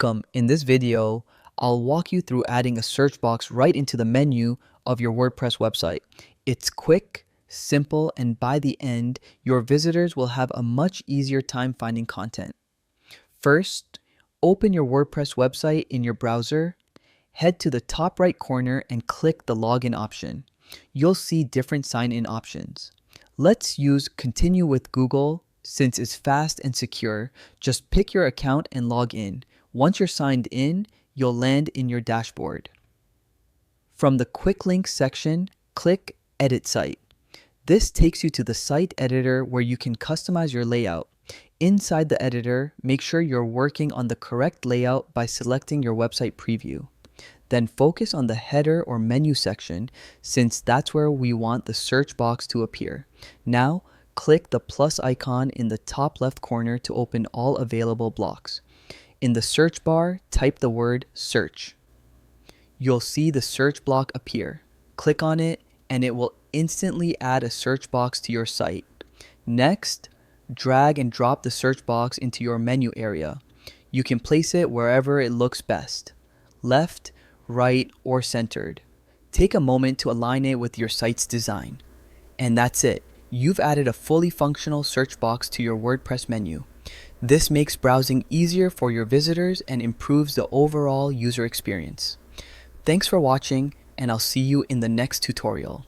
Welcome. In this video, I'll walk you through adding a search box right into the menu of your WordPress website. It's quick, simple, and by the end, your visitors will have a much easier time finding content. First, open your WordPress website in your browser, head to the top right corner and click the login option. You'll see different sign-in options. Let's use Continue with Google since it's fast and secure. Just pick your account and log in. Once you're signed in, you'll land in your dashboard. From the Quick Links section, click Edit Site. This takes you to the site editor where you can customize your layout. Inside the editor, make sure you're working on the correct layout by selecting your website preview. Then focus on the header or menu section since that's where we want the search box to appear. Now, click the plus icon in the top left corner to open all available blocks. In the search bar, type the word search. You'll see the search block appear. Click on it and it will instantly add a search box to your site. Next, drag and drop the search box into your menu area. You can place it wherever it looks best, left, right, or centered. Take a moment to align it with your site's design. And that's it. You've added a fully functional search box to your WordPress menu. This makes browsing easier for your visitors and improves the overall user experience. Thanks for watching, and I'll see you in the next tutorial.